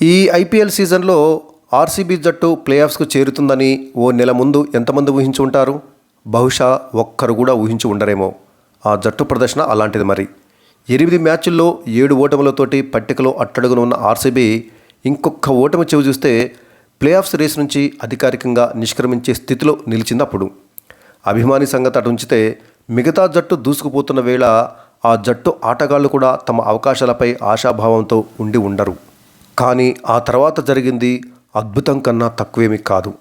ఈ ఐపీఎల్ సీజన్లో ఆర్సీబీ జట్టు ప్లే ఆఫ్స్కు చేరుతుందని ఓ నెల ముందు ఎంతమంది ఊహించి ఉంటారు? బహుశా ఒక్కరు కూడా ఊహించి ఉండరేమో. ఆ జట్టు ప్రదర్శన అలాంటిది. మరి 8 మ్యాచ్ల్లో 7 ఓటములతోటి పట్టికలో అట్టడుగున ఉన్న ఆర్సీబీ ఇంకొక ఓటమి చెవి చూస్తే ప్లే ఆఫ్స్ రేస్ నుంచి అధికారికంగా నిష్క్రమించే స్థితిలో నిలిచింది. అప్పుడు అభిమాని సంగతి అటు ఉంచితే మిగతా జట్టు దూసుకుపోతున్న వేళ ఆ జట్టు ఆటగాళ్లు కూడా తమ అవకాశాలపై ఆశాభావంతో ఉండి ఉండరు. కానీ ఆ తర్వాత జరిగింది అద్భుతం కన్నా తక్కువేమీ కాదు.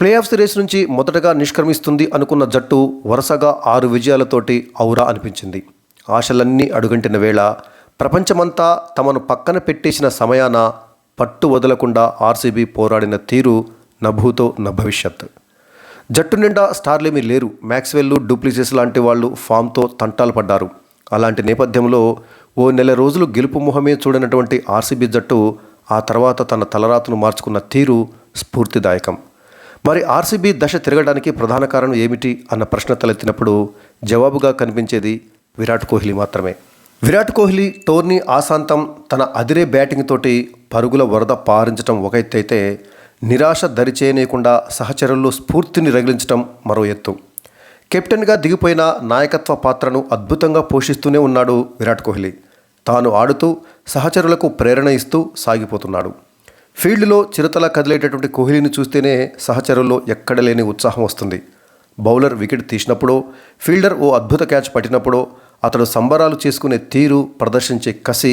ప్లే ఆఫ్స్ రేస్ నుంచి మొదటగా నిష్క్రమిస్తుంది అనుకున్న జట్టు వరుసగా 6 విజయాలతోటి ఔరా అనిపించింది. ఆశలన్నీ అడుగంటిన వేళ ప్రపంచమంతా తమను పక్కన పెట్టేసిన సమయాన పట్టు వదలకుండా ఆర్సీబీ పోరాడిన తీరు నభూతో నభవిష్యత్. జట్టు నిండా స్టార్లేమీ లేరు. మ్యాక్స్వెల్, డూప్లిసిస్ లాంటి వాళ్ళు ఫామ్తో తంటాలు పడ్డారు. అలాంటి నేపథ్యంలో ఓ నెల రోజులు గెలుపు మొహమే చూడనటువంటి ఆర్సీబీ జట్టు ఆ తర్వాత తన తలరాతను మార్చుకున్న తీరు స్ఫూర్తిదాయకం. మరి ఆర్సీబీ దశ తిరగడానికి ప్రధాన కారణం ఏమిటి అన్న ప్రశ్న తలెత్తినప్పుడు జవాబుగా కనిపించేది విరాట్ కోహ్లీ మాత్రమే. విరాట్ కోహ్లీ టోర్నీ ఆశాంతం తన అదిరే బ్యాటింగ్ తోటి పరుగుల వరద పారించడం ఒక ఎత్తు అయితే, నిరాశ దరిచేయనీయకుండా సహచరుల్లో స్ఫూర్తిని రగిలించడం మరో ఎత్తు. కెప్టెన్గా దిగిపోయిన నాయకత్వ పాత్రను అద్భుతంగా పోషిస్తూనే ఉన్నాడు విరాట్ కోహ్లీ. తాను ఆడుతూ సహచరులకు ప్రేరణ ఇస్తూ సాగిపోతున్నాడు. ఫీల్డ్లో చిరుతలా కదిలేటటువంటి కోహ్లీని చూస్తేనే సహచరుల్లో ఎక్కడ లేని ఉత్సాహం వస్తుంది. బౌలర్ వికెట్ తీసినప్పుడో, ఫీల్డర్ ఓ అద్భుత క్యాచ్ పట్టినప్పుడో అతడు సంబరాలు చేసుకునే తీరు, ప్రదర్శించే కసి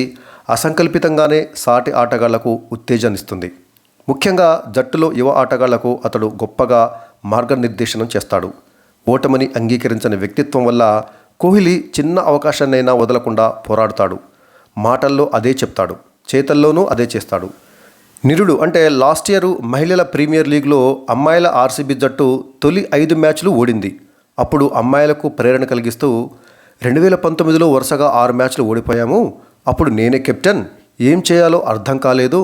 అసంకల్పితంగానే సాటి ఆటగాళ్లకు ఉత్తేజాన్నిస్తుంది. ముఖ్యంగా జట్టులో యువ ఆటగాళ్లకు అతడు గొప్పగా మార్గనిర్దేశనం చేస్తాడు. ఓటమిని అంగీకరించని వ్యక్తిత్వం వల్ల కోహ్లీ చిన్న అవకాశాన్నైనా వదలకుండా పోరాడుతాడు. మాటల్లో అదే చెప్తాడు, చేతల్లోనూ అదే చేస్తాడు. నిరుడు అంటే లాస్ట్ ఇయర్ మహిళల ప్రీమియర్ లీగ్లో అమ్మాయిల ఆర్సీబీ జట్టు తొలి 5 మ్యాచ్లు ఓడింది. అప్పుడు అమ్మాయిలకు ప్రేరణ కలిగిస్తూ 2019లో వరుసగా 6 మ్యాచ్లు ఓడిపోయాము. అప్పుడు నేనే కెప్టెన్, ఏం చేయాలో అర్థం కాలేదు.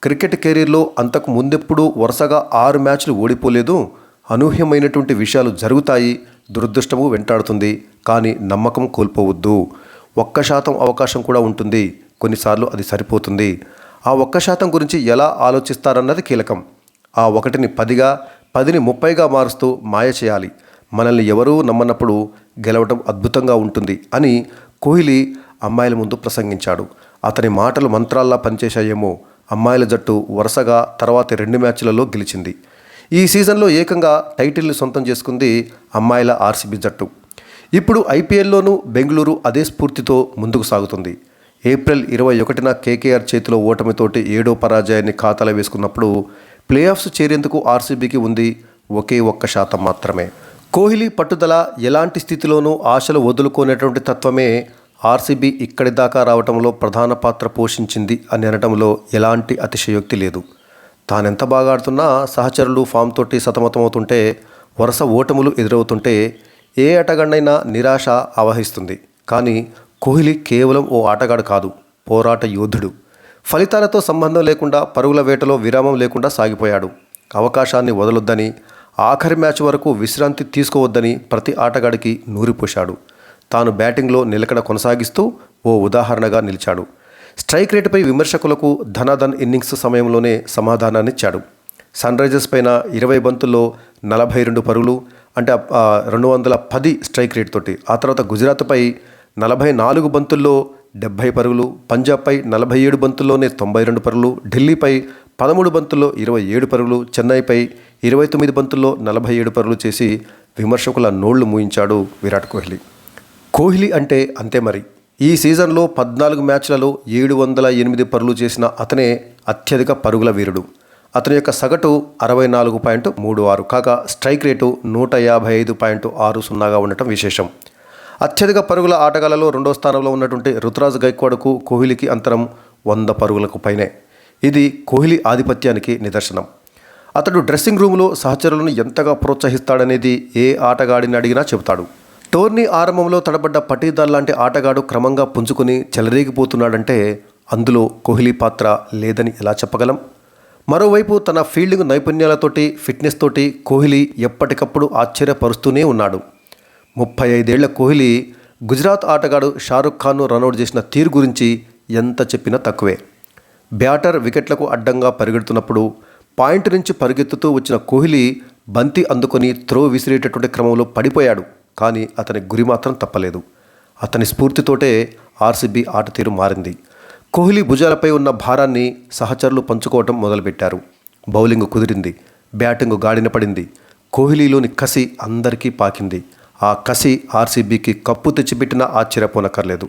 క్రికెట్ కెరీర్లో అంతకు ముందెప్పుడు వరుసగా 6 మ్యాచ్లు ఓడిపోలేదు. అనూహ్యమైనటువంటి విషయాలు జరుగుతాయి, దురదృష్టము వెంటాడుతుంది. కానీ నమ్మకం కోల్పోవద్దు. 1% అవకాశం కూడా ఉంటుంది. కొన్నిసార్లు అది సరిపోతుంది. ఆ 1% గురించి ఎలా ఆలోచిస్తారన్నది కీలకం. ఆ 1ని 10గా, 10ని 30గా మారుస్తూ మాయ చేయాలి. మనల్ని ఎవరూ నమ్మనప్పుడు గెలవడం అద్భుతంగా ఉంటుంది అని కోహ్లీ అమ్మాయిల ముందు ప్రసంగించాడు. అతని మాటలు మంత్రాల్లా పనిచేశాయేమో. అమ్మాయిల జట్టు వరుసగా తర్వాతి 2 మ్యాచ్లలో గెలిచింది. ఈ సీజన్లో ఏకంగా టైటిల్ని సొంతం చేసుకుంది అమ్మాయిల ఆర్సీబీ జట్టు. ఇప్పుడు ఐపీఎల్లోనూ బెంగళూరు అదే స్ఫూర్తితో ముందుకు సాగుతుంది. ఏప్రిల్ 21న కేకేఆర్ చేతిలో ఓటమితోటి 7వ పరాజయాన్ని ఖాతాలో వేసుకున్నప్పుడు ప్లే ఆఫ్స్ చేరేందుకు ఆర్సీబీకి ఉంది ఒకే 1% మాత్రమే. కోహ్లీ పట్టుదల, ఎలాంటి స్థితిలోనూ ఆశలు వదులుకోనేటువంటి తత్వమే ఆర్సీబీ ఇక్కడి దాకా రావడంలో ప్రధాన పాత్ర పోషించింది అని అనడంలో ఎలాంటి అతిశయోక్తి లేదు. తానెంత బాగా ఆడుతున్నా సహచరులు ఫామ్ తోటి సతమతమవుతుంటే, వరుస ఓటములు ఎదురవుతుంటే ఏ ఆటగాడినైనా నిరాశ ఆవహిస్తుంది. కానీ కోహ్లీ కేవలం ఓ ఆటగాడు కాదు, పోరాట యోధుడు. ఫలితాలతో సంబంధం లేకుండా పరుగుల వేటలో విరామం లేకుండా సాగిపోయాడు. అవకాశాన్ని వదలొద్దని, ఆఖరి మ్యాచ్ వరకు విశ్రాంతి తీసుకోవద్దని ప్రతి ఆటగాడికి నూరిపోశాడు. తాను బ్యాటింగ్లో నిలకడ కొనసాగిస్తూ ఓ ఉదాహరణగా నిలిచాడు. స్ట్రైక్ రేటుపై విమర్శకులకు ధనాధన్ ఇన్నింగ్స్ సమయంలోనే సమాధానాన్నిచ్చాడు. సన్ రైజర్స్ పైన 20 బంతుల్లో 42 పరుగులు అంటే 210 స్ట్రైక్ రేట్ తోటి. ఆ తర్వాత గుజరాత్పై 44 బంతుల్లో 70 పరుగులు, పంజాబ్పై 47 బంతుల్లోనే 92 పరుగులు, ఢిల్లీపై 13 బంతుల్లో 27 పరుగులు, చెన్నైపై 29 బంతుల్లో 47 పరుగులు చేసి విమర్శకుల నోళ్లు మూయించాడు విరాట్ కోహ్లీ. కోహ్లీ అంటే అంతే మరి. ఈ సీజన్లో 14 మ్యాచ్లలో 708 పరుగులు చేసిన అతనే అత్యధిక పరుగుల వీరుడు. అతని యొక్క సగటు 64.36 కాగా స్ట్రైక్ రేటు 155.60గా ఉండటం విశేషం. అత్యధిక పరుగుల ఆటగాళ్లలో 2వ స్థానంలో ఉన్నటువంటి రుతురాజ్ గైక్వాడ్కు కోహ్లీకి అంతరం 100 పరుగులకు పైనే. ఇది కోహ్లీ ఆధిపత్యానికి నిదర్శనం. అతడు డ్రెస్సింగ్ రూమ్లో సహచరులను ఎంతగా ప్రోత్సహిస్తాడనేది ఏ ఆటగాడిని అడిగినా చెబుతాడు. టోర్నీ ఆరంభంలో తడబడ్డ పటీదార్ లాంటి ఆటగాడు క్రమంగా పుంజుకుని చెలరేగిపోతున్నాడంటే అందులో కోహ్లీ పాత్ర లేదని ఎలా చెప్పగలం? మరోవైపు తన ఫీల్డింగ్ నైపుణ్యాలతోటి, ఫిట్నెస్ తోటి కోహ్లీ ఎప్పటికప్పుడు ఆశ్చర్యపరుస్తూనే ఉన్నాడు. 35 ఏళ్ల కోహ్లీ గుజరాత్ ఆటగాడు షారుఖ్ ఖాన్ను రనౌట్ చేసిన తీరు గురించి ఎంత చెప్పినా తక్కువే. బ్యాటర్ వికెట్లకు అడ్డంగా పరిగెడుతున్నప్పుడు పాయింట్ నుంచి పరిగెత్తుతూ వచ్చిన కోహ్లీ బంతి అందుకొని త్రో విసిరేటటువంటి క్రమంలో పడిపోయాడు. కానీ అతని గురి మాత్రం తప్పలేదు. అతని స్ఫూర్తితోటే ఆర్సీబీ ఆట తీరు మారింది. కోహ్లీ భుజాలపై ఉన్న భారాన్ని సహచరులు పంచుకోవటం మొదలుపెట్టారు. బౌలింగ్ కుదిరింది, బ్యాటింగ్ గాడిన పడింది. కోహ్లీలోని కసి అందరికీ పాకింది. ఆ కసి ఆర్సీబీకి కప్పు తెచ్చిపెట్టినా ఆశ్చర్యపోనక్కర్లేదు.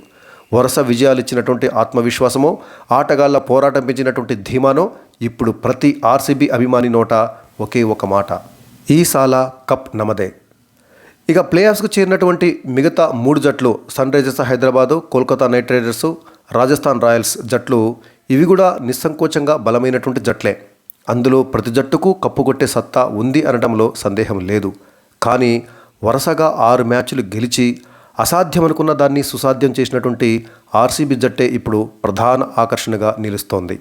వరుస విజయాలిచ్చినటువంటి ఆత్మవిశ్వాసమో, ఆటగాళ్ల పోరాటం పెంచినటువంటి ధీమానో ఇప్పుడు ప్రతి ఆర్సీబీ అభిమాని నోట ఒకే ఒక మాట, ఈసాల కప్ నమదే. ఇక ప్లే ఆఫ్స్కు చేరినటువంటి మిగతా 3 జట్లు Sunrisers Hyderabad, Kolkata Knight Riders, Rajasthan Royals జట్లు ఇవి కూడా నిస్సంకోచంగా బలమైనటువంటి జట్లే. అందులో ప్రతి జట్టుకు కప్పు కొట్టే సత్తా ఉంది అనడంలో సందేహం లేదు. కానీ వరుసగా 6 మ్యాచ్లు గెలిచి అసాధ్యమనుకున్న దాన్ని సుసాధ్యం చేసినటువంటి ఆర్సీబీ జట్టే ఇప్పుడు ప్రధాన ఆకర్షణగా నిలుస్తోంది.